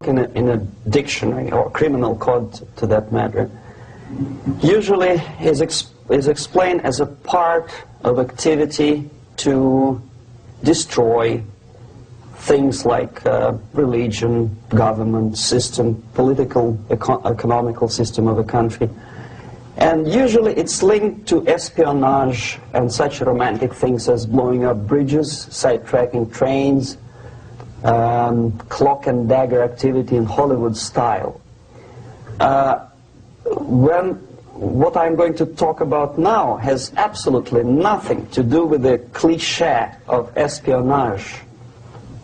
in a dictionary or criminal code to that matter, usually is explained as a part of activity to destroy things like religion, government, system, political, economical system of a country. And usually it's linked to espionage and such romantic things as blowing up bridges, sidetracking trains, cloak and dagger activity in Hollywood style. What I'm going to talk about now has absolutely nothing to do with the cliché of espionage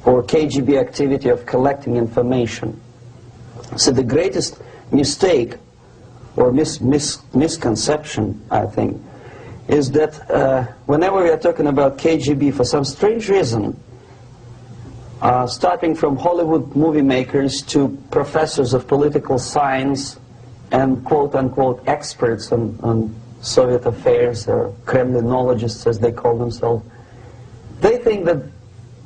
or KGB activity of collecting information. So the greatest mistake or misconception, I think, is that whenever we are talking about KGB, for some strange reason, starting from Hollywood movie makers to professors of political science and quote-unquote experts on Soviet affairs, or Kremlinologists as they call themselves, they think that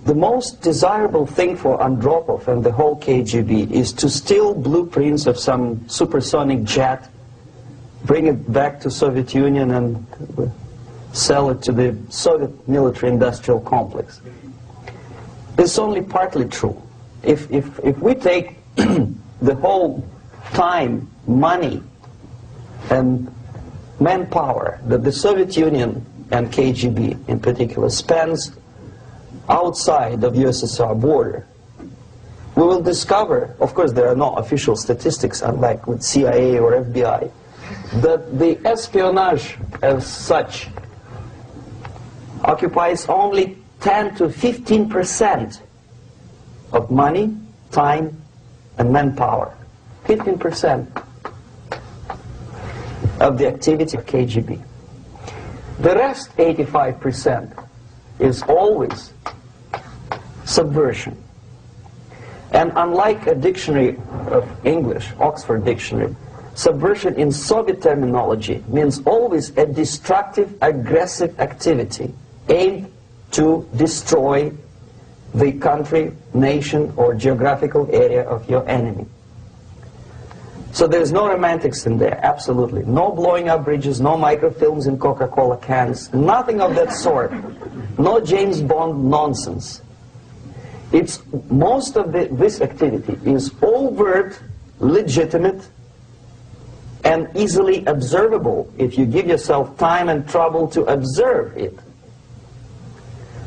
the most desirable thing for Andropov and the whole KGB is to steal blueprints of some supersonic jet, bring it back to Soviet Union and sell it to the Soviet military-industrial complex. It's only partly true. If we take the whole time, money, and manpower that the Soviet Union and KGB in particular spends outside of USSR border, we will discover, of course there are no official statistics unlike with CIA or FBI, that the espionage as such occupies only 10 to 15% of money, time, and manpower. 15% of the activity of KGB. The rest, 85%, is always subversion. And unlike a dictionary of English, Oxford Dictionary, subversion in Soviet terminology means always a destructive, aggressive activity aimed to destroy the country, nation, or geographical area of your enemy. So there's no romantics in there, absolutely. No blowing up bridges, no microfilms in Coca-Cola cans, nothing of that sort. No James Bond nonsense. Most of this activity is overt, legitimate, and easily observable if you give yourself time and trouble to observe it.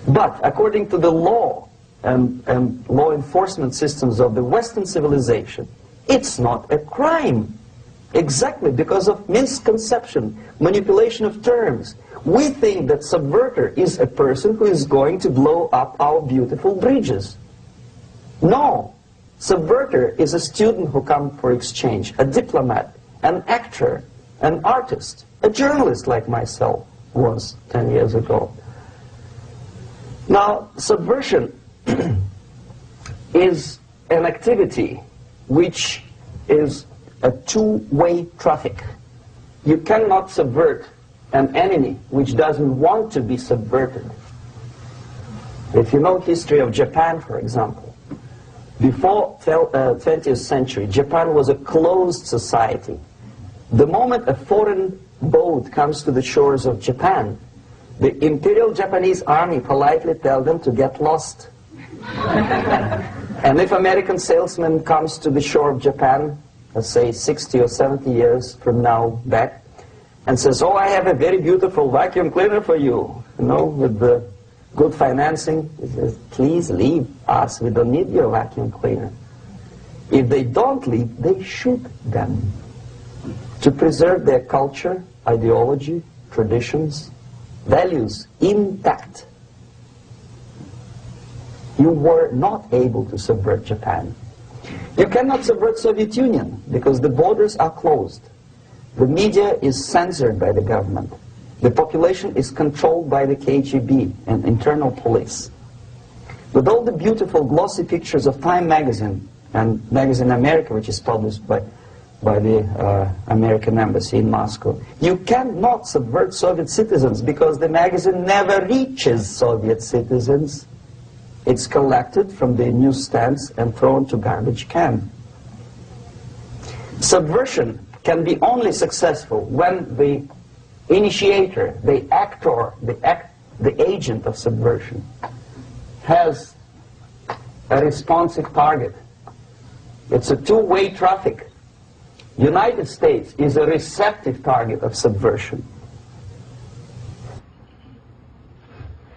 But according to the law and law enforcement systems of the Western civilization, it's not a crime. Exactly because of misconception, manipulation of terms. We think that subverter is a person who is going to blow up our beautiful bridges. No. Subverter is a student who comes for exchange, a diplomat, an actor, an artist, a journalist like myself was 10 years ago. Now, subversion is an activity which is a two-way traffic. You cannot subvert an enemy which doesn't want to be subverted. If you know history of Japan, for example, before 20th century, Japan was a closed society. The moment a foreign boat comes to the shores of Japan, the Imperial Japanese Army politely tells them to get lost. And if American salesman comes to the shore of Japan, let's say 60 or 70 years from now back, and says, oh, I have a very beautiful vacuum cleaner for you, with the good financing, he says, please leave us, we don't need your vacuum cleaner. If they don't leave, they shoot them to preserve their culture, ideology, traditions, values intact. You were not able to subvert Japan. You cannot subvert Soviet Union because the borders are closed. The media is censored by the government. The population is controlled by the KGB and internal police. With all the beautiful glossy pictures of Time magazine and Magazine America, which is published by the American embassy in Moscow, you cannot subvert Soviet citizens because the magazine never reaches Soviet citizens. It's collected from the newsstands and thrown to garbage can. Subversion can be only successful when the initiator, the actor, the agent of subversion has a responsive target. It's a two-way traffic. United States is a receptive target of subversion.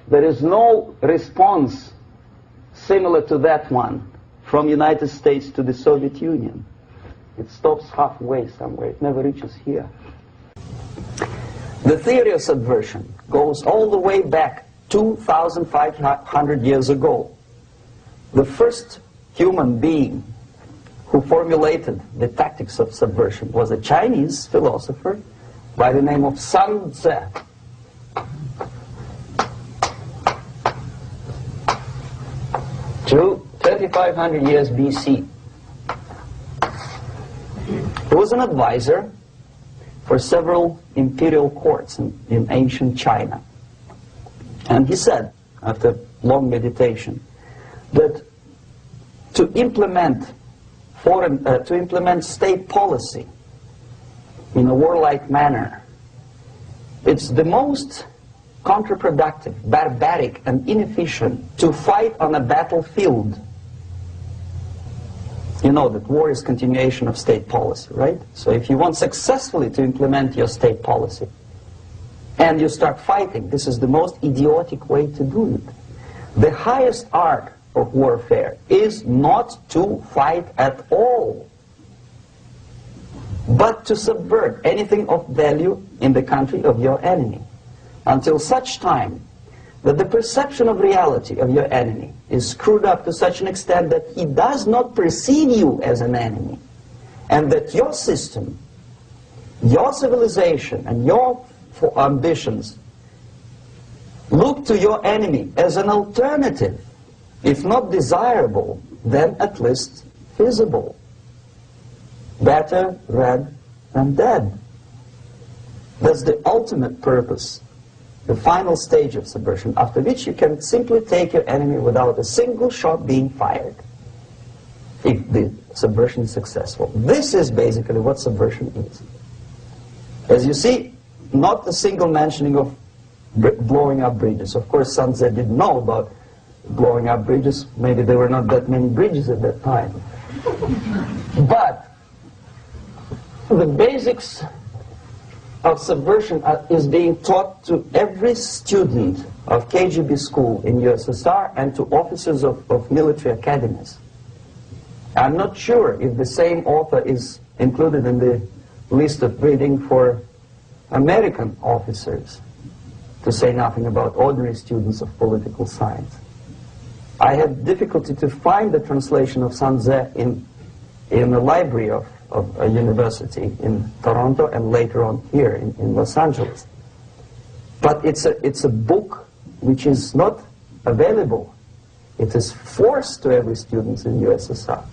There is no response similar to that one from United States to the Soviet Union. It stops halfway somewhere. It never reaches here. The theory of subversion goes all the way back 2,500 years ago. The first human being who formulated the tactics of subversion was a Chinese philosopher by the name of Sun Tzu. 2,500 years BC. He was an advisor for several imperial courts in ancient China. And he said, after long meditation, that to implement state policy in a warlike manner, it's the most counterproductive, barbaric, and inefficient to fight on a battlefield. You know that war is continuation of state policy, right? So if you want successfully to implement your state policy and you start fighting, this is the most idiotic way to do it. The highest art of warfare is not to fight at all, but to subvert anything of value in the country of your enemy, until such time that the perception of reality of your enemy is screwed up to such an extent that he does not perceive you as an enemy, and that your system, your civilization, and your ambitions look to your enemy as an alternative, if not desirable, then at least feasible. Better red than dead. That's the ultimate purpose, the final stage of subversion, after which you can simply take your enemy without a single shot being fired, if the subversion is successful. This is basically what subversion is. As you see, not a single mentioning of blowing up bridges. Of course, Sun Tzu didn't know about blowing up bridges. Maybe there were not that many bridges at that time. But the basics of subversion is being taught to every student of KGB school in USSR and to officers of military academies. I'm not sure if the same author is included in the list of reading for American officers, to say nothing about ordinary students of political science. I had difficulty to find the translation of Sun Tzu in the library of a university in Toronto and later on here in Los Angeles. But it's a book which is not available. It is forced to every student in USSR.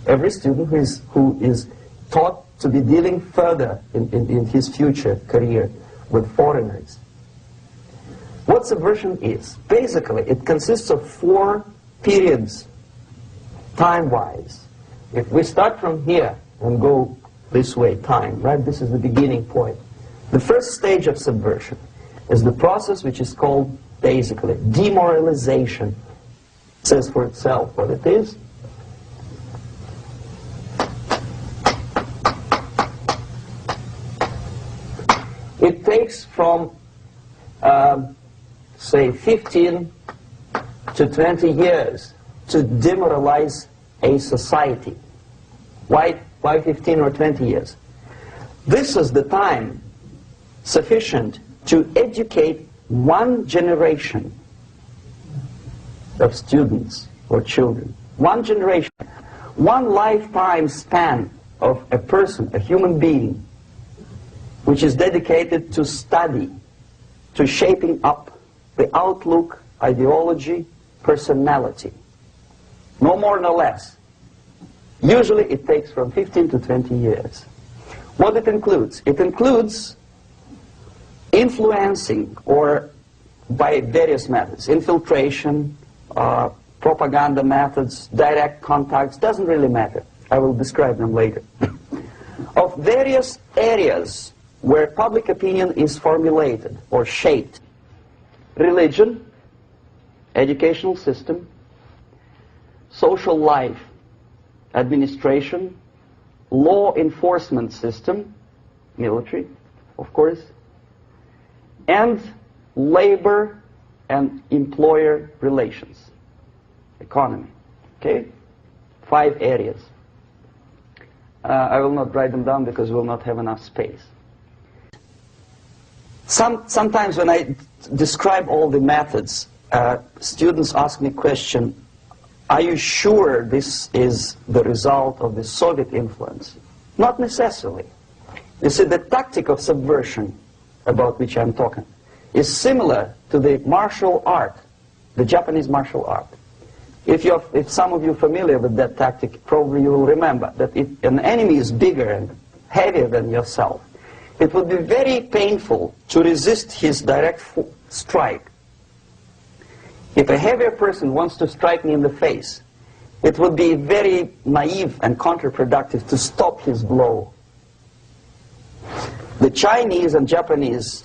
Every student who is taught to be dealing further in his future career with foreigners. What subversion is? Basically, it consists of 4 periods, time-wise. If we start from here and go this way, time, right? This is the beginning point. The first stage of subversion is the process which is called, basically, demoralization. It says for itself what it is. It takes from, say, 15 to 20 years to demoralize a society. Why 15 or 20 years? This is the time sufficient to educate one generation of students or children. One generation. One lifetime span of a person, a human being, which is dedicated to study, to shaping up the outlook, ideology, personality. No more, no less. Usually it takes from 15 to 20 years. What it includes? It includes influencing, or by various methods, infiltration, propaganda methods, direct contacts, doesn't really matter. I will describe them later. Of various areas where public opinion is formulated or shaped. Religion, educational system, social life, administration, law enforcement system, military, of course, and labor and employer relations, economy. Okay? 5 areas. I will not write them down because we will not have enough space. Sometimes when I describe all the methods, students ask me question, are you sure this is the result of the Soviet influence? Not necessarily. You see, the tactic of subversion, about which I'm talking, is similar to the martial art, the Japanese martial art. If some of you are familiar with that tactic, probably you will remember that if an enemy is bigger and heavier than yourself, it would be very painful to resist his direct strike. If a heavier person wants to strike me in the face, it would be very naive and counterproductive to stop his blow. The Chinese and Japanese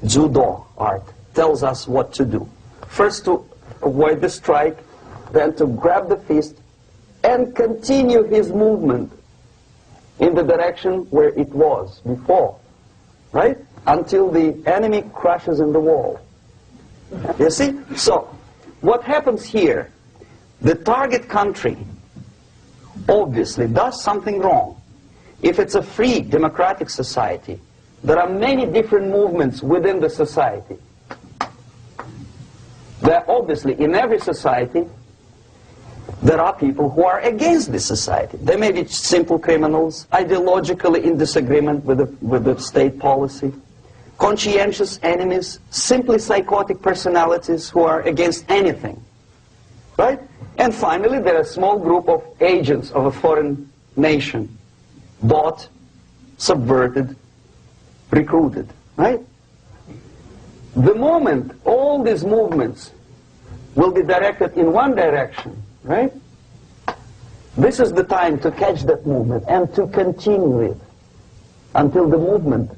judo art tells us what to do. First to avoid the strike, then to grab the fist and continue his movement in the direction where it was before, right? Until the enemy crashes in the wall. You see? So, what happens here? The target country obviously does something wrong. If it's a free democratic society, there are many different movements within the society. There are obviously, in every society, there are people who are against this society. They may be simple criminals, ideologically in disagreement with the state policy, conscientious enemies, simply psychotic personalities who are against anything, right? And finally, there are a small group of agents of a foreign nation, bought, subverted, recruited, right? The moment all these movements will be directed in one direction, right? This is the time to catch that movement and to continue it until the movement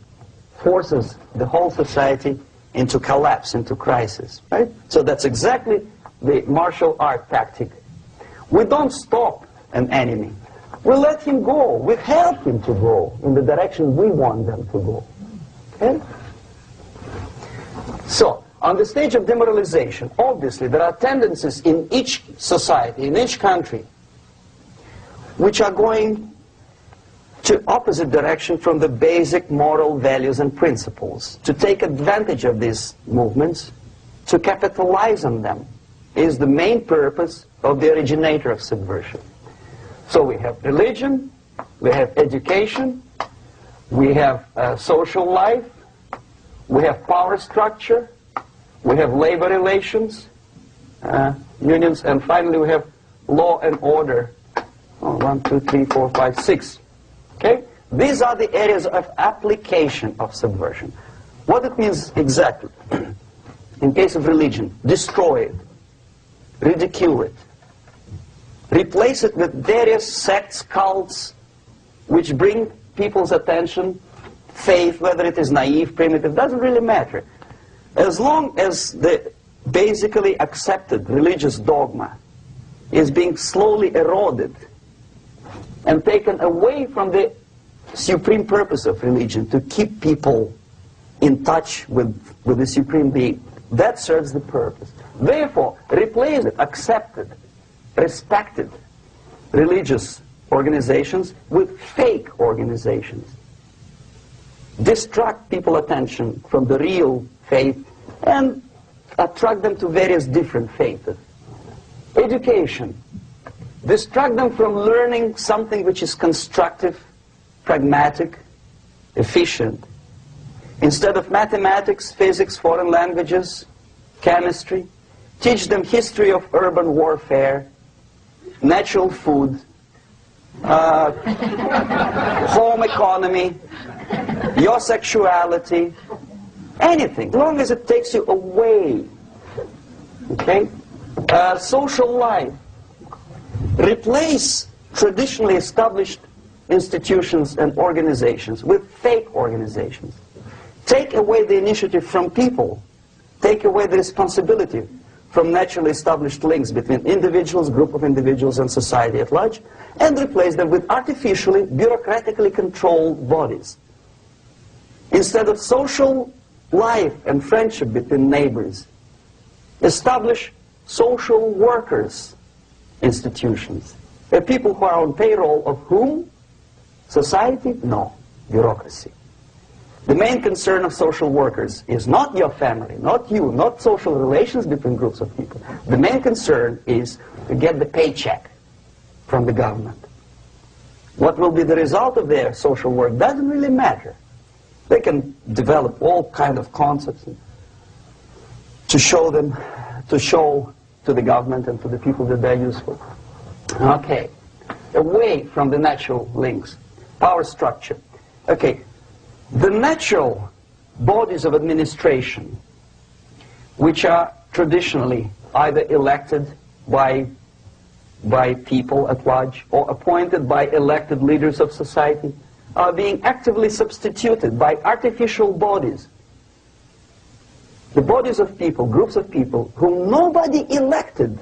forces the whole society into collapse, into crisis, right? So that's exactly the martial art tactic. We don't stop an enemy. We let him go. We help him to go in the direction we want them to go. Okay? So, on the stage of demoralization, obviously there are tendencies in each society, in each country, which are going to opposite direction from the basic moral values and principles. To take advantage of these movements, to capitalize on them, is the main purpose of the originator of subversion. So we have religion, we have education, we have social life, we have power structure, we have labor relations, unions, and finally we have law and order. 1, 2, 3, 4, 5, 6. Okay? These are the areas of application of subversion. What it means exactly? In case of religion, destroy it, ridicule it, replace it with various sects, cults, which bring people's attention, faith, whether it is naive, primitive, doesn't really matter. As long as the basically accepted religious dogma is being slowly eroded and taken away from the supreme purpose of religion, to keep people in touch with the supreme being, that serves the purpose. Therefore, replace it, accepted, respected religious organizations with fake organizations. Distract people's attention from the real faith and attract them to various different faiths. Education. Distract them from learning something which is constructive, pragmatic, efficient. Instead of mathematics, physics, foreign languages, chemistry, teach them history of urban warfare, natural food, home economy, your sexuality, anything, as long as it takes you away, okay, Social life. Replace traditionally established institutions and organizations with fake organizations. Take away the initiative from people. Take away the responsibility from naturally established links between individuals, group of individuals, and society at large, and replace them with artificially, bureaucratically controlled bodies. Instead of social life and friendship between neighbors, establish social workers institutions. They're people who are on payroll of whom? Society? No. Bureaucracy. The main concern of social workers is not your family, not you, not social relations between groups of people. The main concern is to get the paycheck from the government. What will be the result of their social work doesn't really matter. They can develop all kind of concepts to show to the government and to the people that they're useful. Okay, away from the natural links, power structure. Okay, the natural bodies of administration, which are traditionally either elected by people at large or appointed by elected leaders of society, are being actively substituted by artificial bodies. The bodies of people, groups of people, whom nobody elected.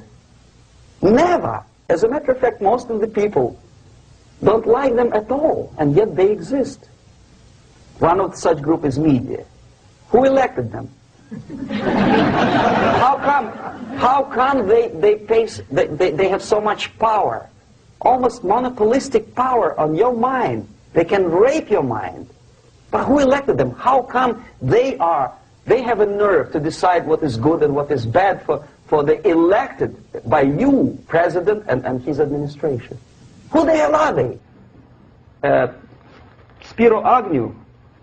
Never. As a matter of fact, most of the people don't like them at all, and yet they exist. One of such group is media. Who elected them? How come they have so much power? Almost monopolistic power on your mind. They can rape your mind. But who elected them? How come they have a nerve to decide what is good and what is bad for the elected by you, president, and his administration? Who the hell are they? Spiro Agnew,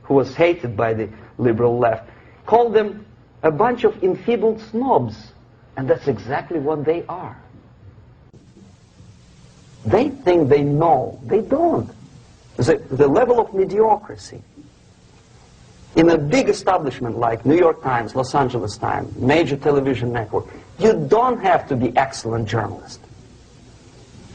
who was hated by the liberal left, called them a bunch of enfeebled snobs. And that's exactly what they are. They think they know. They don't. The level of mediocrity. In a big establishment like New York Times, Los Angeles Times, major television network, you don't have to be excellent journalist.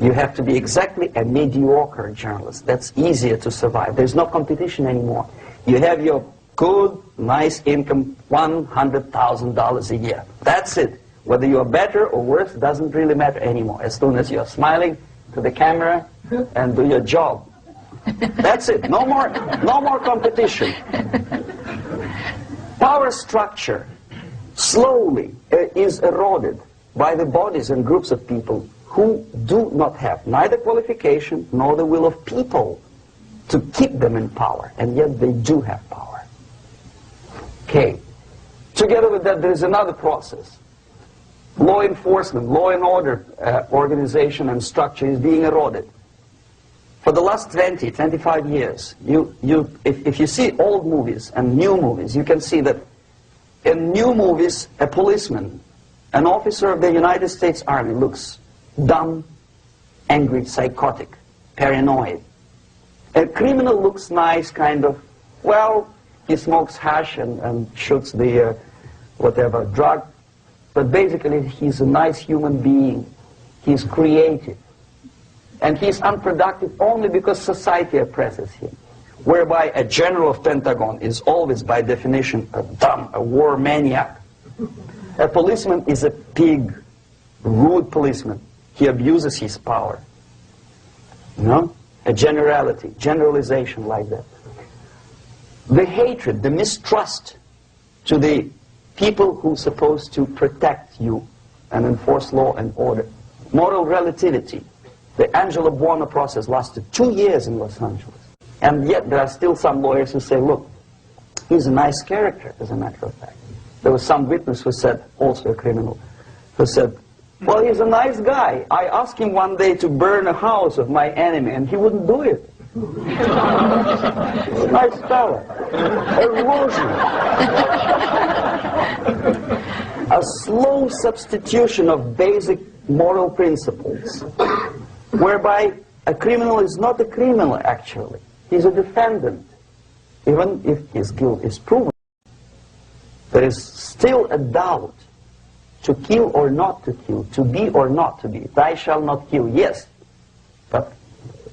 You have to be exactly a mediocre journalist. That's easier to survive. There's no competition anymore. You have your good, nice income, $100,000 a year. That's it. Whether you're better or worse doesn't really matter anymore. As soon as you're smiling to the camera and do your job. That's it. No more competition. Power structure slowly is eroded by the bodies and groups of people who do not have neither qualification nor the will of people to keep them in power, and yet they do have power. Okay. Together with that, there is another process. Law enforcement, law and order organization and structure is being eroded. For the last 20, 25 years, if you see old movies and new movies, you can see that in new movies, a policeman, an officer of the United States Army looks dumb, angry, psychotic, paranoid. A criminal looks nice, kind of, well, he smokes hash and shoots the whatever drug, but basically he's a nice human being. He's creative. And he's unproductive only because society oppresses him. Whereby a general of Pentagon is always, by definition, a dumb, a war maniac. A policeman is a pig, rude policeman. He abuses his power. You know? A generalization like that. The hatred, the mistrust to the people who are supposed to protect you and enforce law and order. Moral relativity. The Angelo Buono process lasted 2 years in Los Angeles. And yet there are still some lawyers who say, look, he's a nice character, as a matter of fact. There was some witness who said, also a criminal, who said, well, he's a nice guy. I asked him one day to burn a house of my enemy, and he wouldn't do it. Nice fella. Erosion. A slow substitution of basic moral principles, whereby a criminal is not a criminal, actually. He's a defendant. Even if his guilt is proven, there is still a doubt. to kill or not to kill, to be or not to be. Thou shalt not kill, yes. But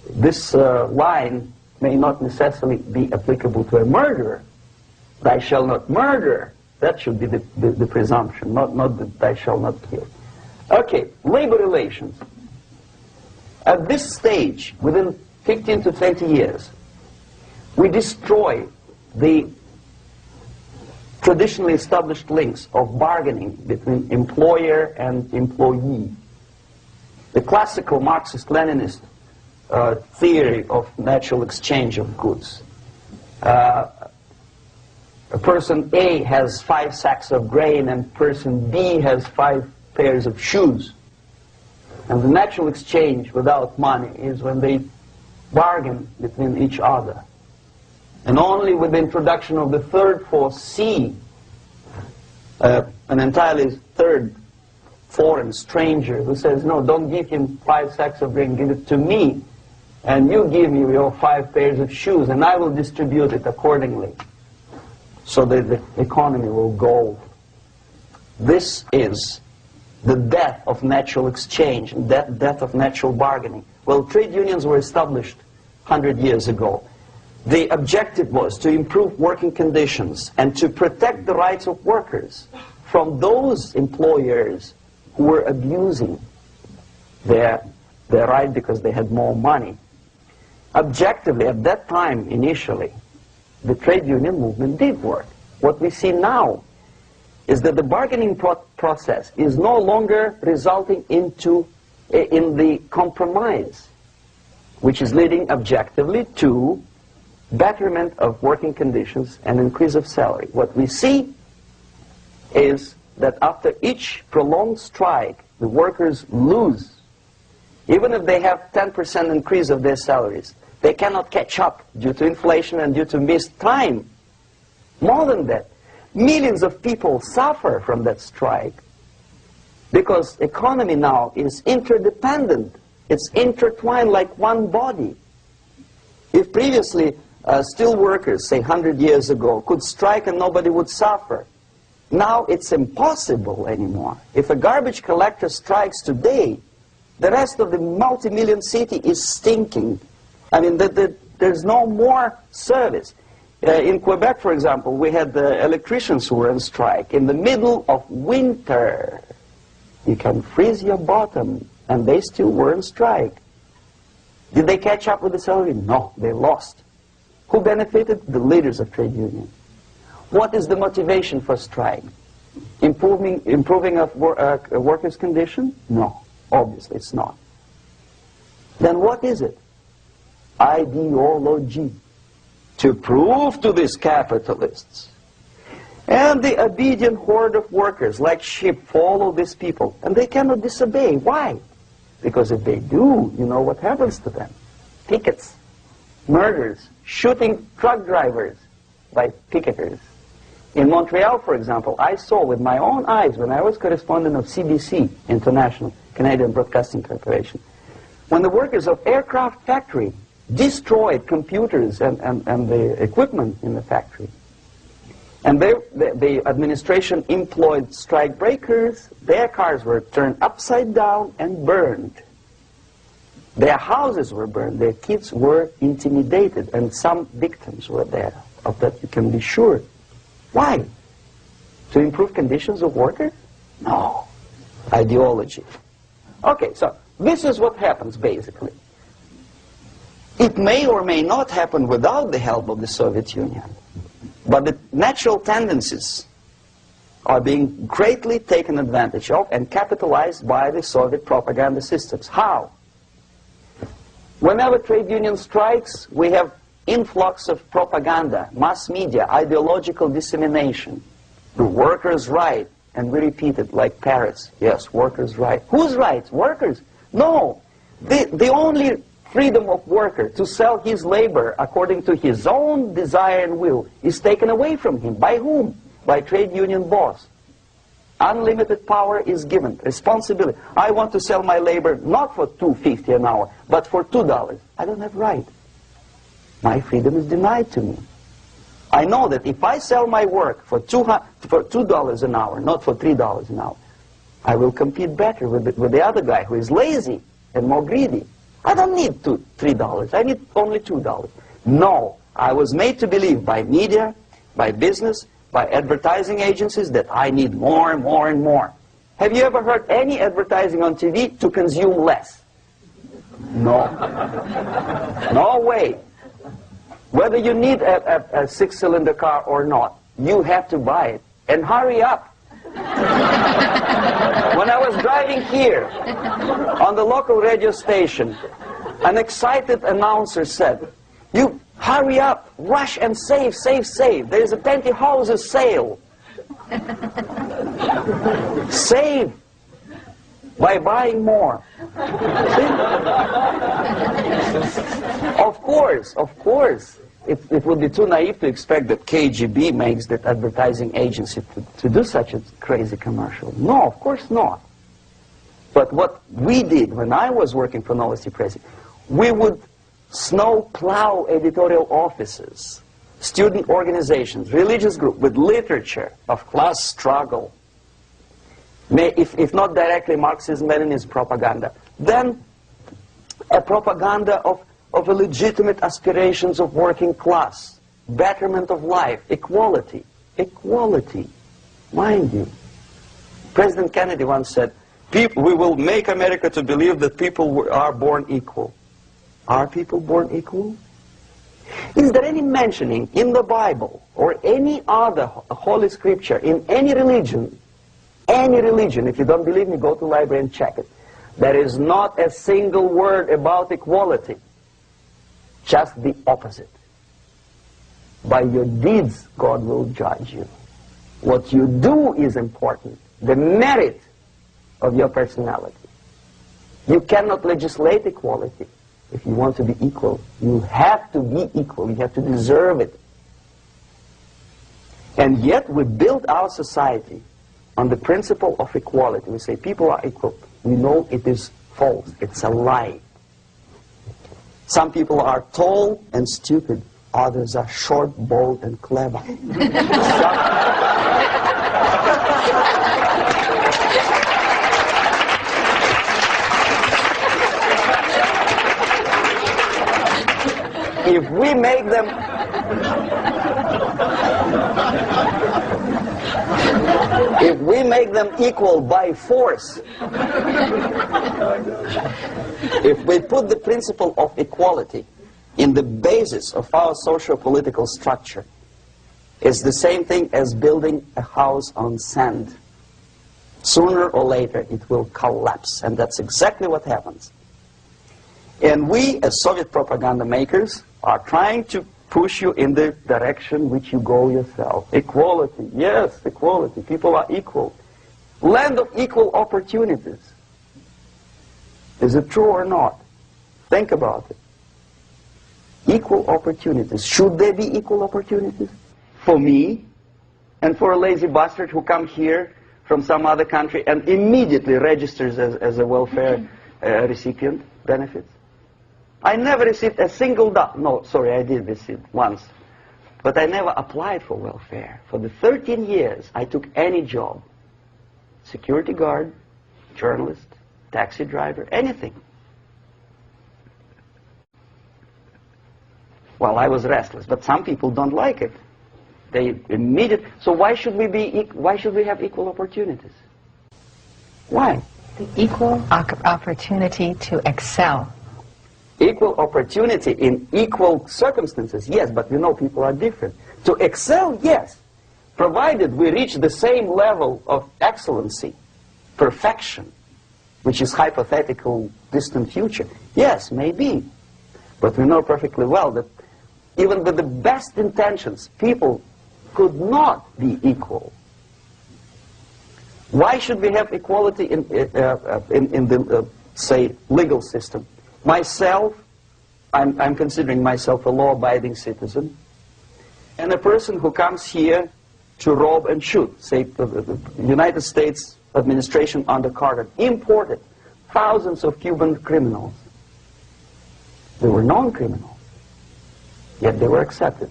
this line may not necessarily be applicable to a murderer. Thou shalt not murder. That should be the presumption, not that thou shalt not kill. Okay, labor relations. At this stage, within 15 to 20 years, we destroy the traditionally established links of bargaining between employer and employee. The classical Marxist-Leninist theory of natural exchange of goods. A person A has 5 sacks of grain and person B has 5 pairs of shoes. And the natural exchange without money is when they bargain between each other. And only with the introduction of the third force, C, an entirely third foreign stranger who says, no, don't give him 5 sacks of grain, give it to me, and you give me your 5 pairs of shoes, and I will distribute it accordingly, so that the economy will go. This is the death of natural exchange, death of natural bargaining. Well, trade unions were established 100 years ago. The objective was to improve working conditions and to protect the rights of workers from those employers who were abusing their right because they had more money. Objectively, at that time, initially, the trade union movement did work. What we see now is that the bargaining process is no longer resulting in the compromise, which is leading objectively to betterment of working conditions and increase of salary. What we see is that after each prolonged strike, the workers lose. Even if they have 10% increase of their salaries, they cannot catch up due to inflation and due to missed time. More than that, millions of people suffer from that strike because economy now is interdependent. It's intertwined like one body. If previously steel workers, say 100 years ago, could strike and nobody would suffer, now it's impossible anymore. If a garbage collector strikes today, the rest of the multi-million city is stinking. I mean, there's no more service. In Quebec, for example, we had the electricians who were on strike in the middle of winter. You can freeze your bottom, and they still were on strike. Did they catch up with the salary? No, they lost. Who benefited? The leaders of trade unions. What is the motivation for strike? Improving of workers' condition? No, obviously it's not. Then what is it? Ideology. To prove to these capitalists. And the obedient horde of workers, like sheep, follow these people. And they cannot disobey. Why? Because if they do, you know what happens to them. Pickets, murders, shooting truck drivers by picketers. In Montreal, for example, I saw with my own eyes when I was correspondent of CBC, International, Canadian Broadcasting Corporation, when the workers of aircraft factory destroyed computers and the equipment in the factory. And the administration employed strike breakers. Their cars were turned upside down and burned. Their houses were burned. Their kids were intimidated. And some victims were there. Of that you can be sure. Why? To improve conditions of workers? No. Ideology. Okay, so this is what happens basically. It may or may not happen without the help of the Soviet Union. But the natural tendencies are being greatly taken advantage of and capitalized by the Soviet propaganda systems. How? Whenever trade union strikes, we have influx of propaganda, mass media, ideological dissemination. The workers' right, and we repeat it like parrots. Yes, workers' right. Whose rights? Workers? No. The only freedom of worker to sell his labor according to his own desire and will is taken away from him. By whom? By trade union boss. Unlimited power is given. Responsibility. I want to sell my labor not for $2.50 an hour, but for $2. I don't have right. My freedom is denied to me. I know that if I sell my work for $2 an hour, not for $3 an hour, I will compete better with the other guy who is lazy and more greedy. I don't need $3. I need only $2. No, I was made to believe by media, by business, by advertising agencies that I need more and more and more. Have you ever heard any advertising on TV to consume less? No. No way. Whether you need a six-cylinder car or not, you have to buy it. And hurry up. When I was driving here, on the local radio station, an excited announcer said, "You hurry up, rush and save, save, save. There is a pantyhose sale." Save by buying more. See? Of course. It would be too naive to expect that KGB makes that advertising agency to do such a crazy commercial. No, of course not. But what we did when I was working for Novosti press, we would snow plow editorial offices, student organizations, religious groups with literature of class struggle. If not directly Marxism-Leninism propaganda, then a propaganda of the legitimate aspirations of working class, betterment of life, equality. Equality, mind you. President Kennedy once said, we will make America to believe that people are born equal. Are people born equal? Is there any mentioning in the Bible or any other holy scripture in any religion, if you don't believe me, go to the library and check it, there is not a single word about equality. Just the opposite. By your deeds, God will judge you. What you do is important. The merit of your personality. You cannot legislate equality. If you want to be equal, you have to be equal. You have to deserve it. And yet we build our society on the principle of equality. We say people are equal. We know it is false. It's a lie. Some people are tall and stupid. Others are short, bold, and clever. If we make them equal by force, if we put the principle of equality in the basis of our socio-political structure, it's the same thing as building a house on sand. Sooner or later it will collapse, and that's exactly what happens. And we, as Soviet propaganda makers, are trying to push you in the direction which you go yourself. Equality, yes, equality. People are equal. Land of equal opportunities. Is it true or not? Think about it. Equal opportunities. Should there be equal opportunities? For me and for a lazy bastard who comes here from some other country and immediately registers as a welfare recipient benefits? I never received a single dollar. No, sorry, I did receive once. But I never applied for welfare. For the 13 years, I took any job. Security guard, journalist, taxi driver, anything. Well, I was restless, but some people don't like it. They immediately. So why should we have equal opportunities? Why? The equal opportunity to excel. Equal opportunity in equal circumstances, yes, but you know people are different. To excel, yes, provided we reach the same level of excellency, perfection, which is hypothetical, distant future. Yes, maybe. But we know perfectly well that even with the best intentions, people could not be equal. Why should we have equality in the, say, legal system? Myself, I'm considering myself a law-abiding citizen, and a person who comes here to rob and shoot, say, the United States administration under Carter, imported thousands of Cuban criminals. They were non-criminals, yet they were accepted.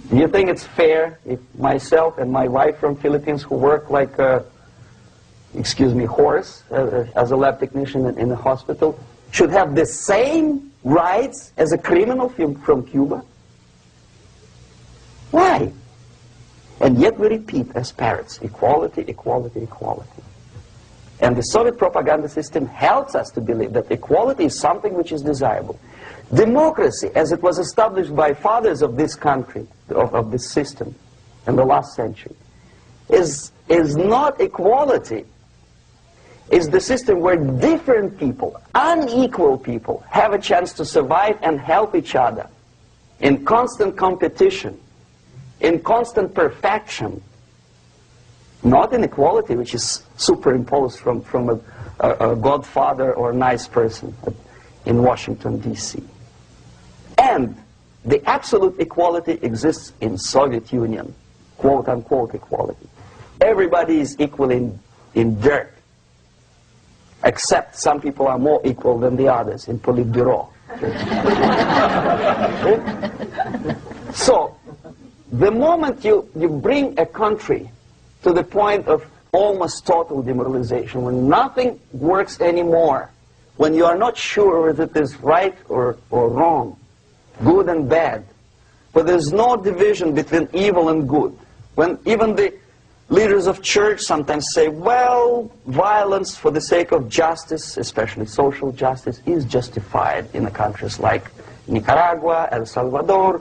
Do you think it's fair if myself and my wife from Philippines, who work like excuse me, horse as a lab technician in a hospital should have the same rights as a criminal from Cuba? Why? And yet we repeat as parrots, equality, equality, equality. And the Soviet propaganda system helps us to believe that equality is something which is desirable. Democracy, as it was established by fathers of this country, of this system in the last century, is not equality. It's the system where different people, unequal people, have a chance to survive and help each other in constant competition, in constant perfection, not in equality, which is superimposed from a godfather or a nice person in Washington, D.C. And the absolute equality exists in Soviet Union, quote-unquote equality. Everybody is equal in dirt, except some people are more equal than the others in Politburo. So, the moment you bring a country to the point of almost total demoralization, when nothing works anymore, when you are not sure whether it is right or wrong, good and bad, but there's no division between evil and good, when even the leaders of church sometimes say, well, violence for the sake of justice, especially social justice, is justified in countries like Nicaragua, El Salvador,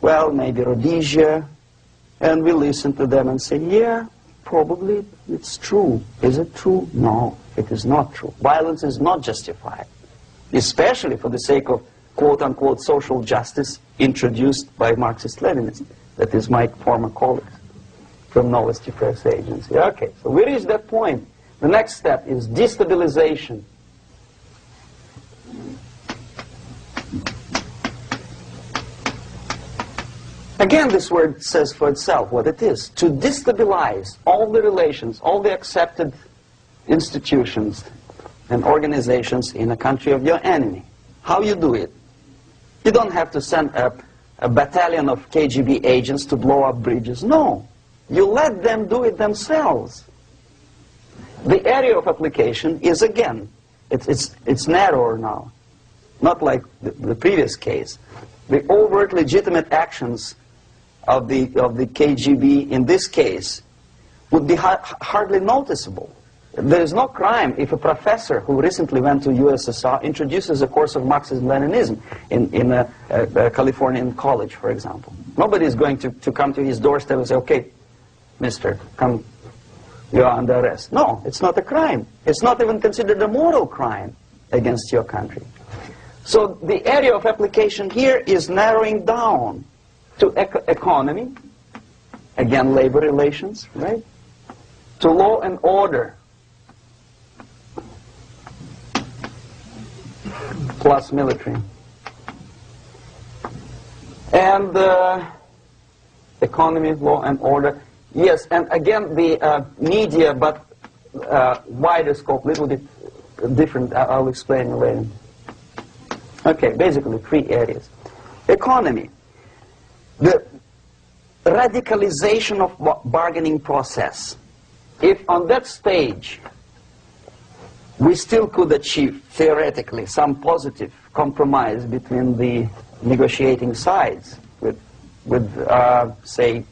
well, maybe Rhodesia, and we listen to them and say, yeah, probably it's true. Is it true? No, it is not true. Violence is not justified, especially for the sake of quote-unquote social justice introduced by Marxist-Leninists, that is my former colleagues from Novosti press agency. Okay, so we reached that point. The next step is destabilization. Again, this word says for itself what it is. To destabilize all the relations, all the accepted institutions and organizations in a country of your enemy. How you do it? You don't have to send a battalion of KGB agents to blow up bridges. No. You let them do it themselves. The area of application is, again, it's narrower now. Not like the previous case. The overt legitimate actions of the KGB in this case would be hardly noticeable. There is no crime if a professor who recently went to USSR introduces a course of Marxism-Leninism in a Californian college, for example. Nobody is going to come to his doorstep and say, okay, mister, come, you are under arrest. No, it's not a crime. It's not even considered a moral crime against your country. So the area of application here is narrowing down to economy, again labor relations, right? To law and order, plus military. And economy, law and order. Yes, and again the media, but wider scope, little bit different. I'll explain later. Okay, basically 3 areas. Economy. The radicalization of bargaining process. If on that stage we still could achieve, theoretically, some positive compromise between the negotiating sides with say,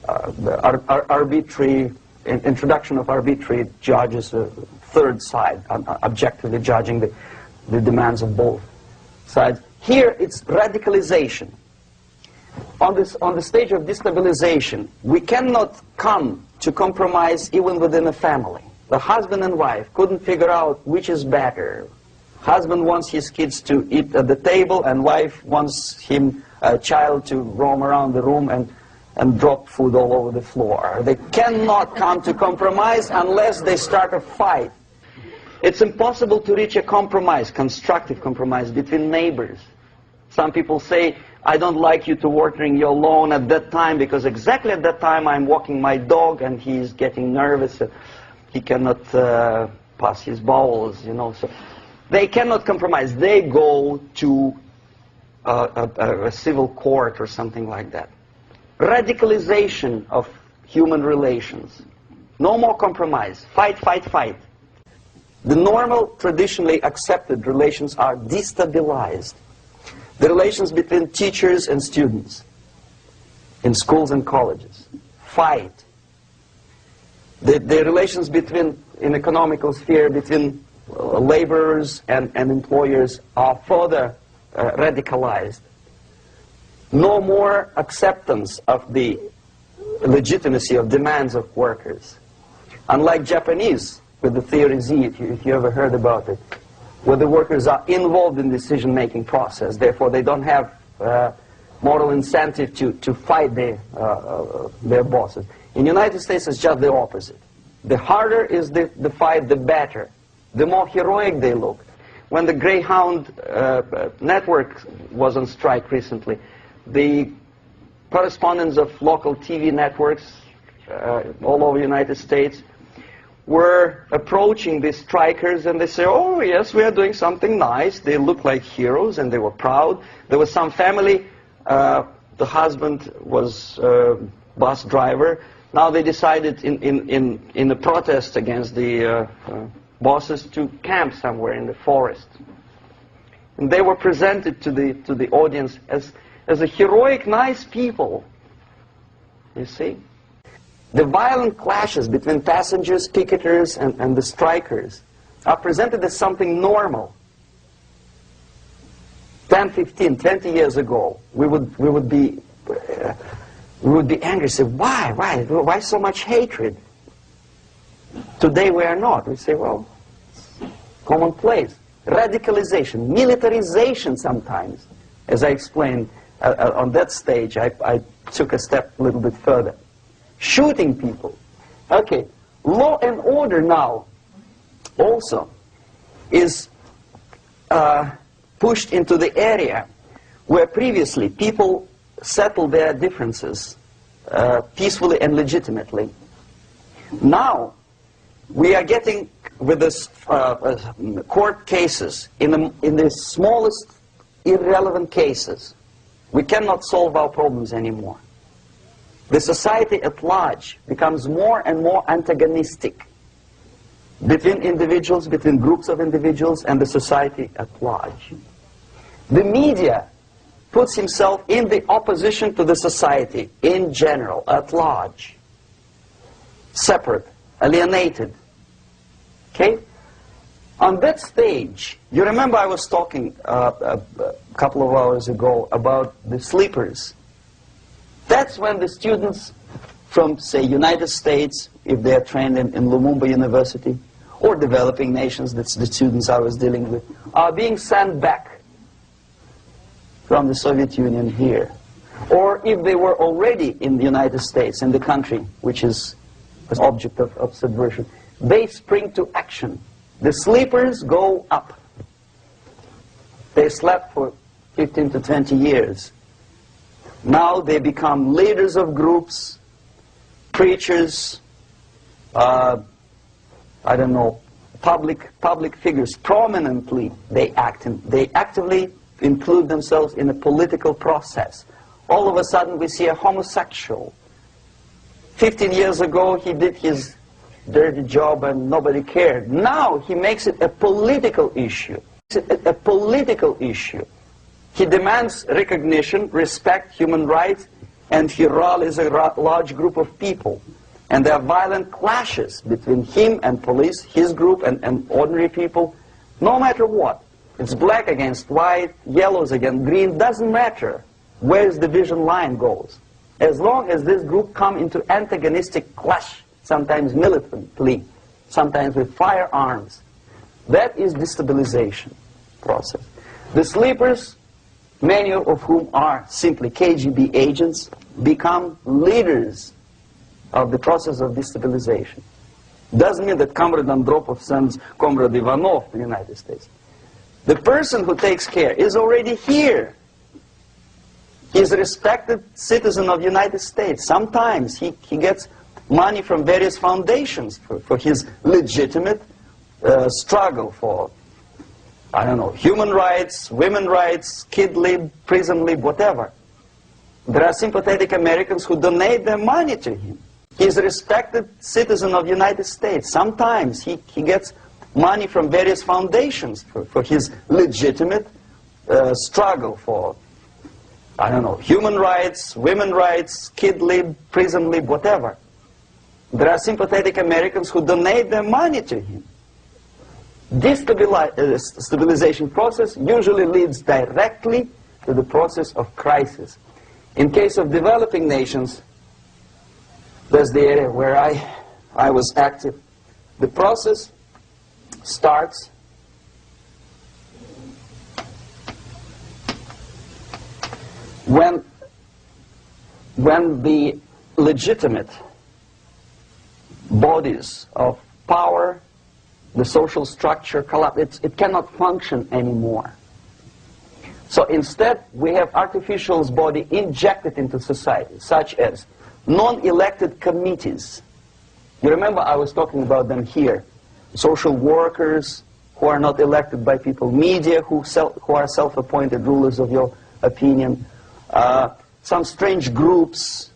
arbitrary, introduction of arbitrary judges, a third side, objectively judging the demands of both sides. Here it's radicalization. On the stage of destabilization, we cannot come to compromise even within a family. The husband and wife couldn't figure out which is better. Husband wants his kids to eat at the table, and wife wants a child to roam around the room and drop food all over the floor. They cannot come to compromise unless they start a fight. It's impossible to reach a compromise, constructive compromise, between neighbors. Some people say, I don't like you to watering your lawn at that time because exactly at that time I'm walking my dog and he's getting nervous. He cannot pass his bowels, you know. So they cannot compromise. They go to a civil court or something like that. Radicalization of human relations. No more compromise. Fight, fight, fight. The normal, traditionally accepted relations are destabilized. The relations between teachers and students in schools and colleges. Fight. The relations between, in economical sphere, between laborers and employers are further radicalized. No more acceptance of the legitimacy of demands of workers. Unlike Japanese, with the theory Z, if you ever heard about it, where the workers are involved in the decision-making process, therefore they don't have moral incentive to fight their bosses. In the United States, it's just the opposite. The harder is the fight, the better. The more heroic they look. When the Greyhound network was on strike recently, the correspondents of local TV networks all over the United States were approaching the strikers, and they say, oh yes, we are doing something nice. They looked like heroes and they were proud. There was some family, the husband was a bus driver. Now they decided in a protest against the bosses to camp somewhere in the forest. And they were presented to the audience as a heroic, nice people. You see? The violent clashes between passengers, picketers, and the strikers are presented as something normal. 10, 15, 20 years ago, we would be angry, say, why so much hatred? Today we are not. We say, well, commonplace. Radicalization, militarization sometimes. As I explained on that stage, I took a step a little bit further. Shooting people. Okay, law and order now also is pushed into the area where previously people settled their differences peacefully and legitimately. Now we are getting with this court cases in the smallest irrelevant cases. We cannot solve our problems anymore. The society at large becomes more and more antagonistic between individuals, between groups of individuals, and the society at large. The media puts himself in the opposition to the society in general, at large. Separate, alienated. Okay? On that stage, you remember I was talking a couple of hours ago about the sleepers. That's when the students from, say, United States, if they are trained in Lumumba University, or developing nations, that's the students I was dealing with, are being sent back from the Soviet Union here. Or if they were already in the United States, in the country, which is the object of subversion, they spring to action. The sleepers go up. They slept for 15 to 20 years. Now they become leaders of groups, preachers, I don't know, public figures. Prominently they actively include themselves in a political process. All of a sudden we see a homosexual. 15 years ago he did his dirty job and nobody cared. Now he makes it a political issue. A political issue. He demands recognition, respect, human rights, and he rallies a large group of people. And there are violent clashes between him and police, his group and ordinary people, no matter what. It's black against white, yellows against green, doesn't matter where the division line goes. As long as this group come into antagonistic clash, sometimes militantly, sometimes with firearms, that is destabilization process. The sleepers, many of whom are simply KGB agents, become leaders of the process of destabilization. Doesn't mean that Comrade Andropov sends Comrade Ivanov to the United States. The person who takes care is already here. He's a respected citizen of the United States. Sometimes he gets money from various foundations for his legitimate struggle for, I don't know, human rights, women's rights, kid lib, prison lib, whatever. There are sympathetic Americans who donate their money to him. He's a respected citizen of the United States. Sometimes he gets money from various foundations for his legitimate struggle for, I don't know, human rights, women's rights, kid lib, prison lib, whatever. There are sympathetic Americans who donate their money to him. This stabilization process usually leads directly to the process of crisis. In case of developing nations, that's the area where I was active. The process starts when the legitimate bodies of power, the social structure collapse. It cannot function anymore. So instead, we have artificial body injected into society, such as non-elected committees. You remember I was talking about them here. Social workers who are not elected by people, media who are self-appointed rulers of your opinion, some strange groups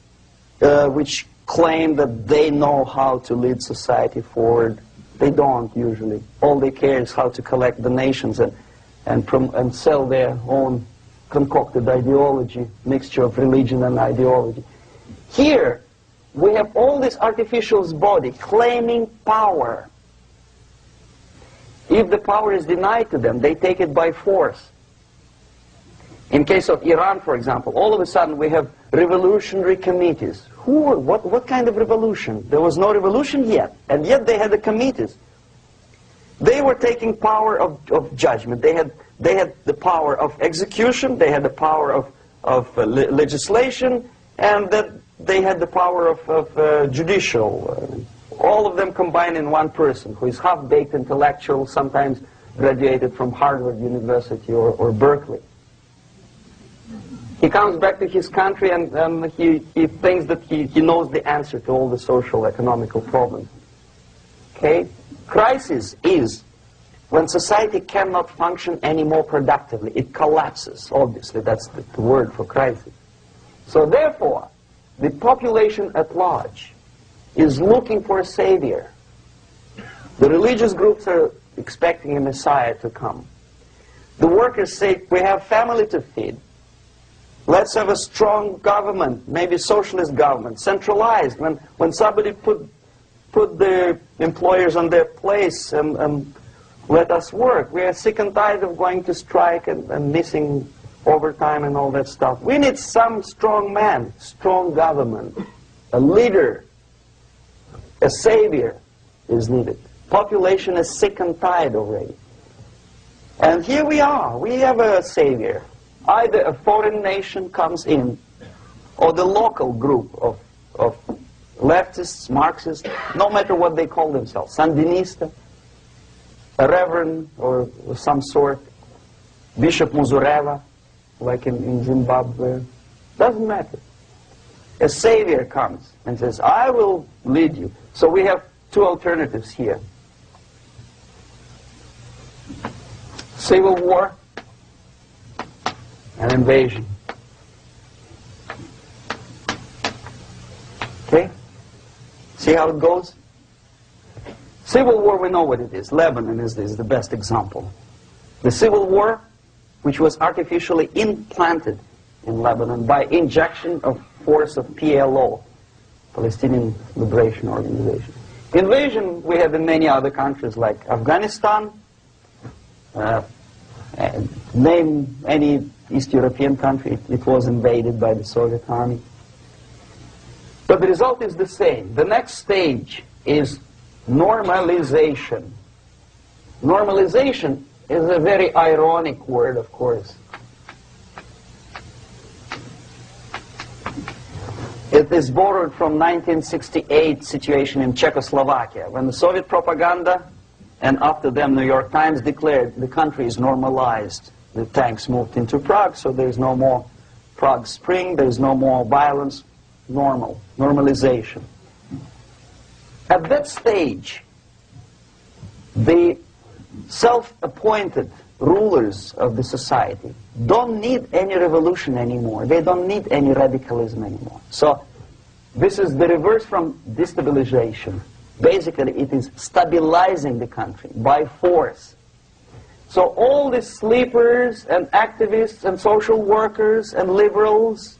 which claim that they know how to lead society forward. They don't usually. All they care is how to collect donations and sell their own concocted ideology, mixture of religion and ideology. Here, we have all this artificial body claiming power. If the power is denied to them, they take it by force. In case of Iran, for example, all of a sudden we have revolutionary committees. What kind of revolution? There was no revolution yet, and yet they had the committees. They were taking power of judgment. They had the power of execution, they had the power of legislation, and that they had the power of judicial. All of them combined in one person, who is half-baked intellectual, sometimes graduated from Harvard University or Berkeley. He comes back to his country and he thinks that he knows the answer to all the social, economical problems. Okay? Crisis is when society cannot function any more productively. It collapses, obviously. That's the word for crisis. So therefore, the population at large is looking for a savior. The religious groups are expecting a Messiah to come. The workers say, we have family to feed. Let's have a strong government, maybe socialist government, centralized. When somebody put the employers on their place and let us work. We are sick and tired of going to strike and missing overtime and all that stuff. We need some strong man, strong government, a leader, a savior is needed. Population is sick and tired already. And here we are. We have a savior. Either a foreign nation comes in, or the local group of leftists, Marxists, no matter what they call themselves, Sandinista, a reverend or some sort, Bishop Muzureva, like in Zimbabwe, doesn't matter. A savior comes and says, I will lead you. So we have two alternatives here. Civil war and invasion. Okay? See how it goes? Civil war, we know what it is. Lebanon is the best example. The civil war, which was artificially implanted in Lebanon by injection of force of PLO, Palestinian Liberation Organization. Invasion we have in many other countries like Afghanistan, name any East European country, it was invaded by the Soviet army. But the result is the same. The next stage is normalization. Normalization is a very ironic word, of course. It is borrowed from 1968 situation in Czechoslovakia, when the Soviet propaganda and after them New York Times declared the country is normalized. The tanks moved into Prague, so there's no more Prague Spring, there's no more violence. Normalization. At that stage, the self-appointed rulers of the society don't need any revolution anymore. They don't need any radicalism anymore. So This is the reverse from destabilization. Basically, it is stabilizing the country by force. So all the sleepers and activists and social workers and liberals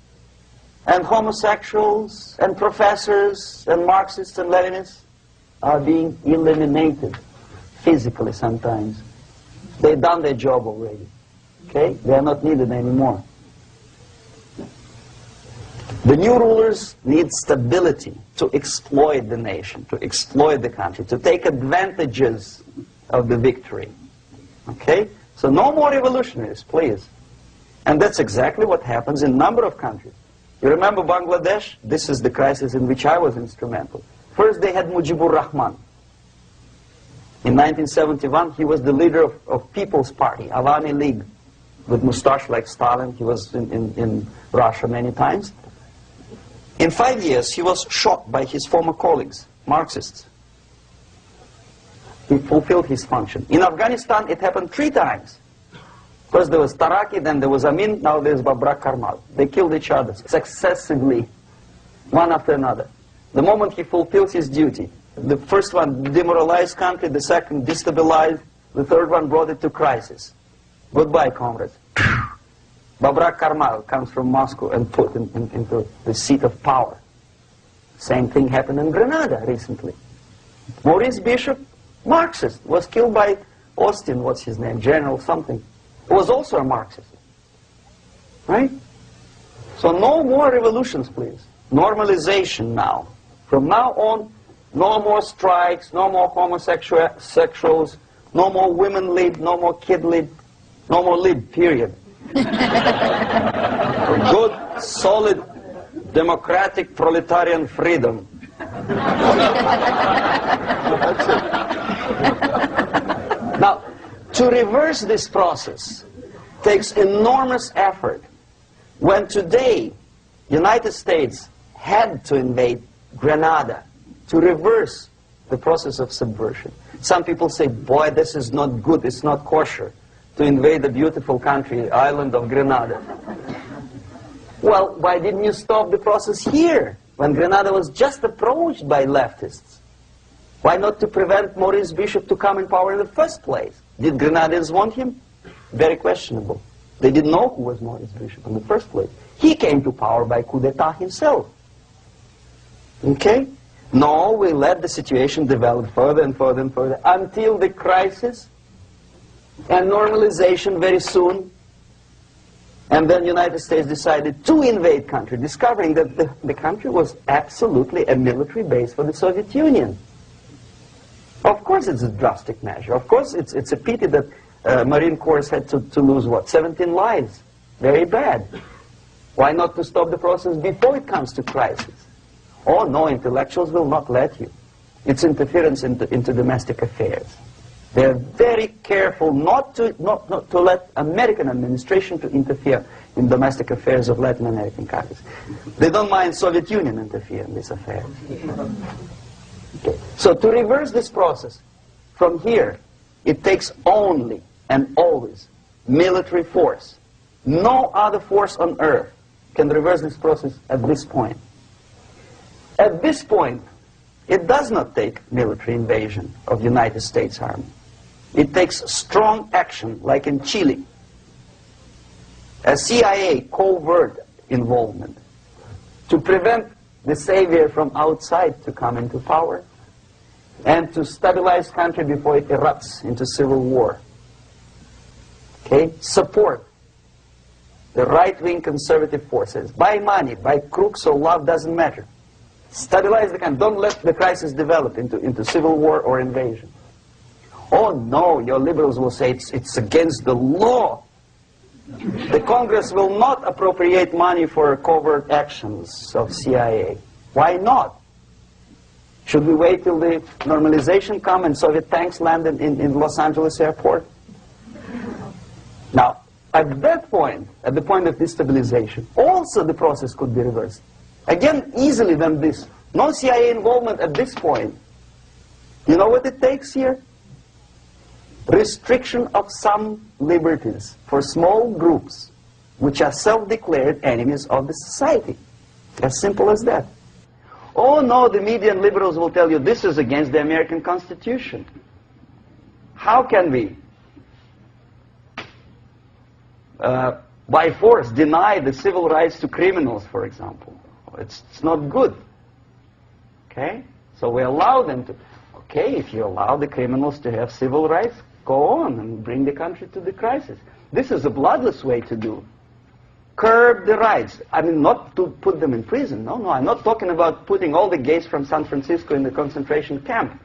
and homosexuals and professors and Marxists and Leninists are being eliminated physically sometimes. They've done their job already. Okay? They are not needed anymore. The new rulers need stability to exploit the nation, to exploit the country, to take advantages of the victory. Okay? So no more revolutionaries, please. And that's exactly what happens in a number of countries. You remember Bangladesh? This is the crisis in which I was instrumental. First they had Mujibur Rahman. In 1971, he was the leader of People's Party, Awami League, with mustache like Stalin. He was in Russia many times. In 5 years, he was shot by his former colleagues, Marxists. He fulfilled his function. In Afghanistan, it happened 3 times. First there was Taraki, then there was Amin, now there's Babrak Karmal. They killed each other successively, one after another. The moment he fulfills his duty, the first one demoralized country, the second destabilized, the third one brought it to crisis. Goodbye, comrades. Babrak Karmal comes from Moscow and put into the seat of power. Same thing happened in Grenada recently. Maurice Bishop, Marxist, was killed by Austin, what's his name, General something, who was also a Marxist. Right? So no more revolutions, please. Normalization now. From now on, no more strikes, no more homosexuals, no more women lib, no more kid lib, no more lib, period. Good, solid, democratic, proletarian freedom. That's it. Now, to reverse this process takes enormous effort. When today, United States had to invade Grenada to reverse the process of subversion. Some people say, boy, this is not good, it's not kosher to invade the beautiful country, island of Grenada. Well, why didn't you stop the process here, when Grenada was just approached by leftists? Why not to prevent Maurice Bishop to come in power in the first place? Did Grenadians want him? Very questionable. They didn't know who was Maurice Bishop in the first place. He came to power by coup d'etat himself. Okay? No, we let the situation develop further and further and further until the crisis and normalization very soon. And then the United States decided to invade country, discovering that the country was absolutely a military base for the Soviet Union. Of course it's a drastic measure. Of course it's a pity that Marine Corps had to lose, what, 17 lives. Very bad. Why not to stop the process before it comes to crisis? Oh no, intellectuals will not let you. It's interference into domestic affairs. They're very careful not to let American administration to interfere in domestic affairs of Latin American countries. They don't mind Soviet Union interfere in these affairs. Okay. So to reverse this process, from here, it takes only and always military force. No other force on earth can reverse this process at this point. At this point, it does not take military invasion of the United States Army. It takes strong action, like in Chile. A CIA covert involvement to prevent the savior from outside to come into power and to stabilize country before it erupts into civil war. Okay? Support the right-wing conservative forces. By money, by crooks or love, doesn't matter. Stabilize the country. Don't let the crisis develop into civil war or invasion. Oh no, your liberals will say it's against the law. The Congress will not appropriate money for covert actions of CIA. Why not? Should we wait till the normalization come and Soviet tanks land in Los Angeles airport? Now, at that point, at the point of destabilization, also the process could be reversed. Again, easily than this. No CIA involvement at this point. You know what it takes here? Restriction of some liberties for small groups which are self-declared enemies of the society. As simple as that. Oh no, the media and liberals will tell you this is against the American Constitution. How can we, by force, deny the civil rights to criminals, for example? It's not good. Okay? So we allow them to. Okay, if you allow the criminals to have civil rights, go on and bring the country to the crisis. This is a bloodless way to do. Curb the rights. I mean, not to put them in prison. No, I'm not talking about putting all the gays from San Francisco in the concentration camp.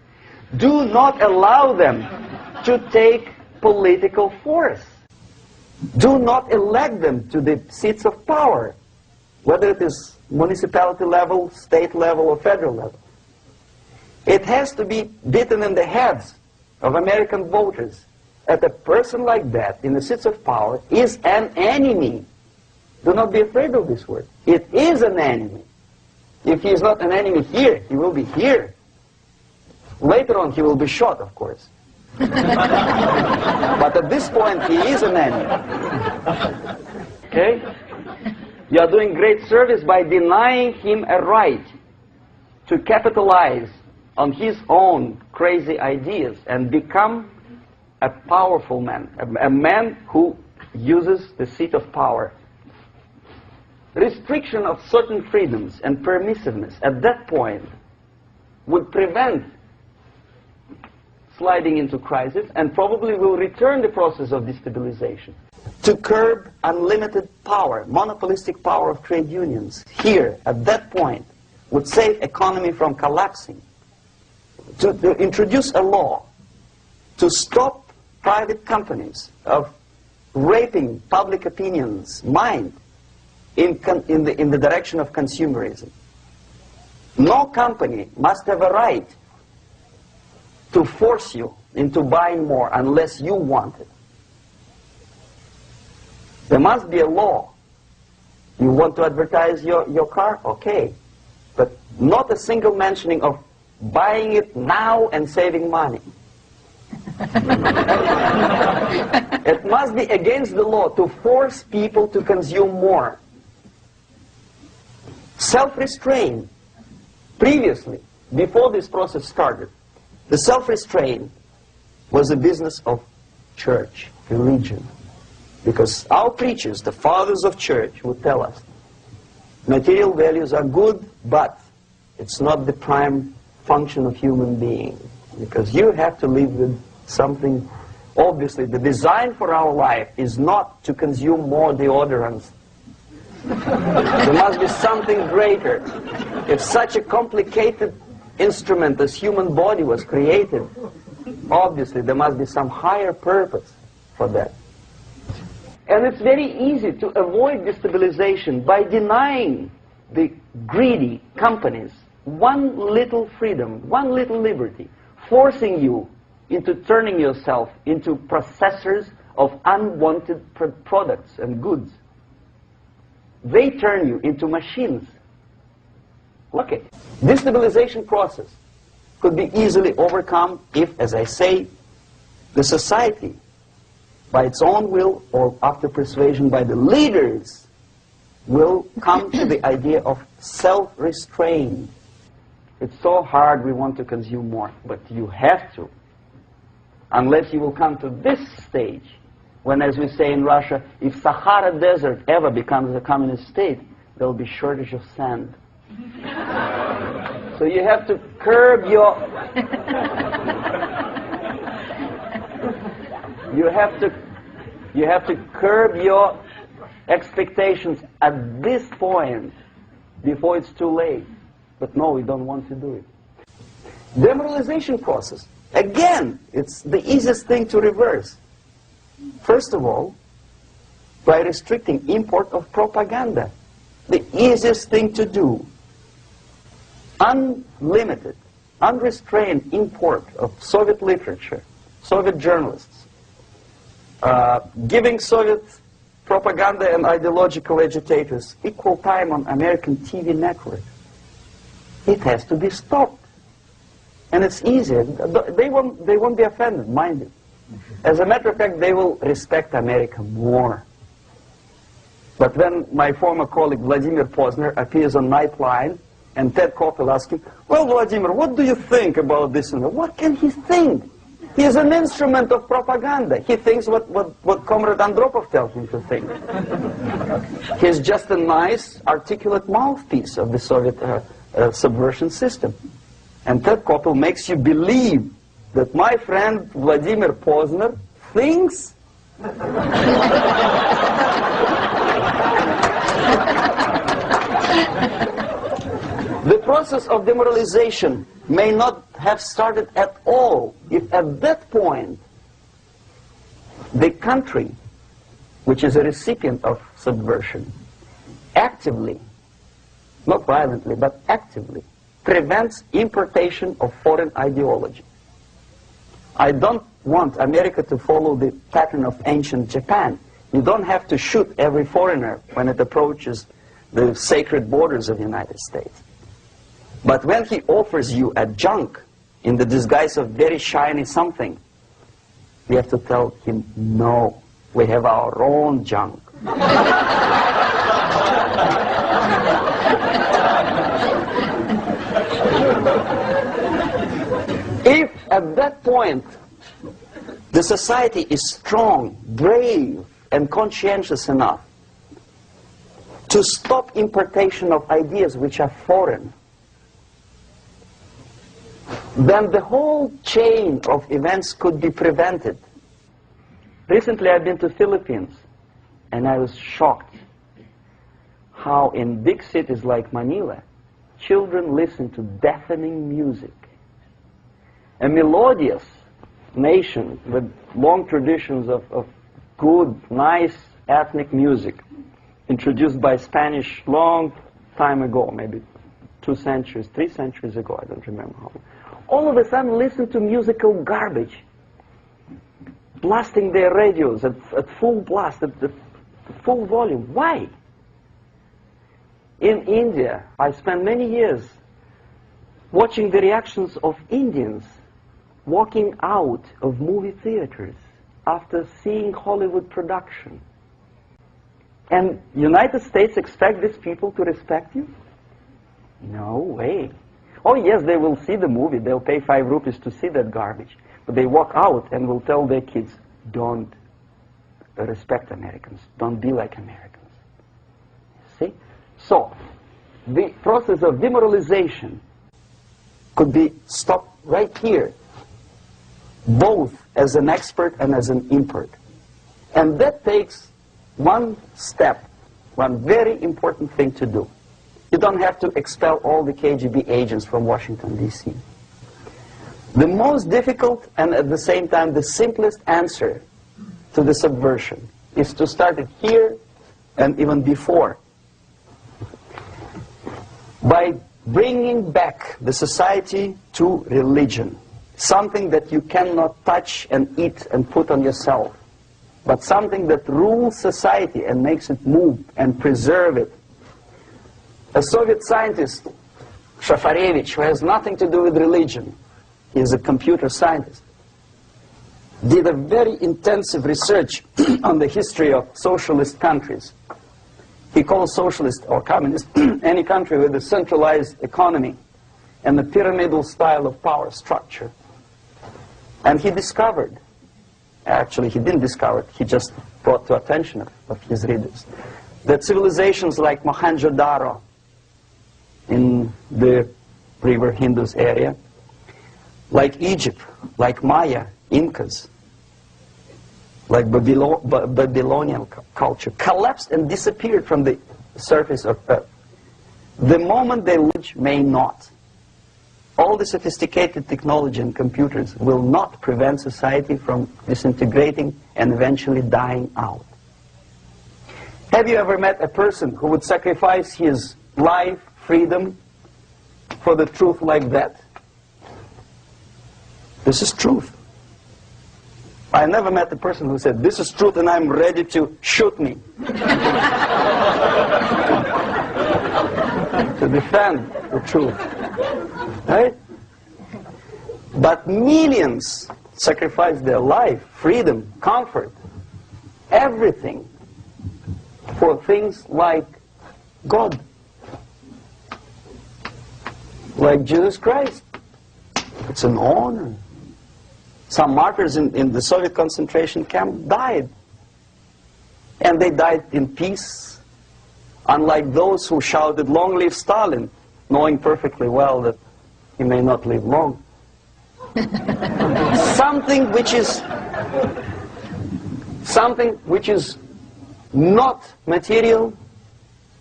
Do not allow them to take political force. Do not elect them to the seats of power, whether it is municipality level, state level, or federal level. It has to be beaten in the heads of American voters that a person like that in the seats of power is an enemy. Do not be afraid of this word. It is an enemy. If he is not an enemy here, he will be here. Later on, he will be shot, of course. But at this point, he is an enemy. Okay? You are doing great service by denying him a right to capitalize on his own crazy ideas and become a powerful man, a man who uses the seat of power. Restriction of certain freedoms and permissiveness at that point would prevent sliding into crisis and probably will return the process of destabilization. To curb unlimited power, monopolistic power of trade unions, here, at that point, would save economy from collapsing. To introduce a law to stop private companies of raping public opinion's mind in the direction of consumerism. No company must have a right to force you into buying more unless you want it. There must be a law. You want to advertise your car? Okay. But not a single mentioning of buying it now and saving money. It must be against the law to force people to consume more. Self-restraint. Previously, before this process started, the self-restraint was a business of church, religion. Because our preachers, the fathers of church, would tell us, material values are good, but it's not the prime function of human being. Because you have to live with something. Obviously, the design for our life is not to consume more deodorants. There must be something greater. If such a complicated instrument as human body was created, obviously there must be some higher purpose for that. And it's very easy to avoid destabilization by denying the greedy companies one little freedom, one little liberty, forcing you into turning yourself into processors of unwanted products and goods. They turn you into machines. Okay. Destabilization process could be easily overcome if, as I say, the society, by its own will or after persuasion by the leaders, will come to the idea of self-restraint. It's so hard we want to consume more, but you have to. Unless you will come to this stage, when, as we say in Russia, if Sahara Desert ever becomes a communist state, there will be shortage of sand. So you have to curb your... you have to curb your expectations at this point before it's too late. But no, we don't want to do it. Demoralization process. Again, it's the easiest thing to reverse. First of all, by restricting import of propaganda. The easiest thing to do. Unlimited, unrestrained import of Soviet literature, Soviet journalists, giving Soviet propaganda and ideological agitators equal time on American TV network. It has to be stopped. And it's easy. They won't be offended, mind you. As a matter of fact, they will respect America more. But when my former colleague Vladimir Posner appears on Nightline And Ted Koppel asked him, well, Vladimir, what do you think about this? And what can he think? He is an instrument of propaganda. He thinks what Comrade Andropov tells him to think. He's just a nice, articulate mouthpiece of the Soviet subversion system. And Ted Koppel makes you believe that my friend Vladimir Posner thinks the process of demoralization may not have started at all if at that point the country, which is a recipient of subversion, actively, not violently, but actively, prevents importation of foreign ideology. I don't want America to follow the pattern of ancient Japan. You don't have to shoot every foreigner when it approaches the sacred borders of the United States. But when he offers you a junk in the disguise of very shiny something, we have to tell him, no, we have our own junk. If at that point the society is strong, brave, and conscientious enough to stop importation of ideas which are foreign, then the whole chain of events could be prevented. Recently I've been to Philippines, and I was shocked how in big cities like Manila, children listen to deafening music. A melodious nation with long traditions of good, nice ethnic music, introduced by Spanish long time ago, maybe 2 centuries, 3 centuries ago, I don't remember how long. All of a sudden listen to musical garbage, blasting their radios at full blast, at full volume. Why? In India, I spent many years watching the reactions of Indians walking out of movie theaters after seeing Hollywood production. And United States expect these people to respect you? No way. Oh yes, they will see the movie, they'll pay 5 rupees to see that garbage. But they walk out and will tell their kids, don't respect Americans, don't be like Americans. See? So, the process of demoralization could be stopped right here, both as an expert and as an import. And that takes one step, one very important thing to do. You don't have to expel all the KGB agents from Washington, D.C. The most difficult and at the same time the simplest answer to the subversion is to start it here and even before, by bringing back the society to religion, something that you cannot touch and eat and put on yourself, but something that rules society and makes it move and preserve it. A Soviet scientist, Shafarevich, who has nothing to do with religion, he is a computer scientist, did a very intensive research on the history of socialist countries. He calls socialist or communist any country with a centralized economy and a pyramidal style of power structure. And he discovered, actually he didn't discover it, he just brought to attention of his readers, that civilizations like Mohenjo-Daro in the river Indus area, like Egypt, like Maya, Incas, like Babylonian culture, collapsed and disappeared from the surface of Earth. The moment they may not. All the sophisticated technology and computers will not prevent society from disintegrating and eventually dying out. Have you ever met a person who would sacrifice his life, freedom, for the truth like that? This is truth. I never met a person who said, this is truth and I'm ready to shoot me. To defend the truth. Right? But millions sacrifice their life, freedom, comfort, everything for things like God. like Jesus Christ. It's an honor. Some martyrs in the Soviet concentration camp died. And they died in peace, unlike those who shouted, "Long live Stalin," knowing perfectly well that he may not live long. Something which is not material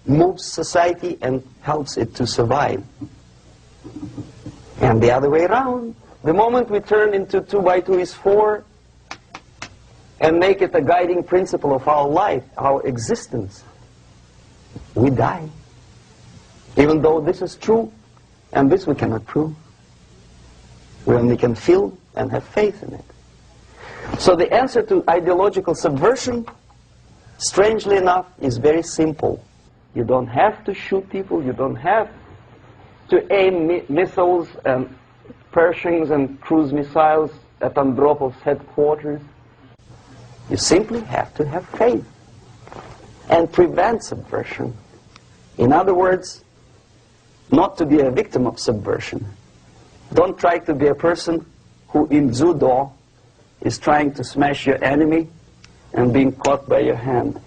moves society and helps it to survive. And the other way around, the moment we turn into 2 by 2 is 4 and make it a guiding principle of our life, our existence, we die. Even though this is true, and this we cannot prove. We only can feel and have faith in it. So the answer to ideological subversion, strangely enough, is very simple. You don't have to shoot people, you don't have to aim missiles and Pershings and cruise missiles at Andropov's headquarters. You simply have to have faith and prevent subversion. In other words, not to be a victim of subversion. Don't try to be a person who in judo is trying to smash your enemy and being caught by your hand.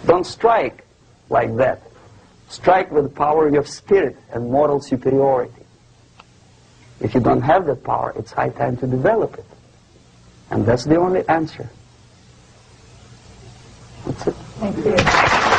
Don't strike like that. Strike with the power of your spirit and moral superiority. If you don't have that power, it's high time to develop it. And that's the only answer. That's it. Thank you.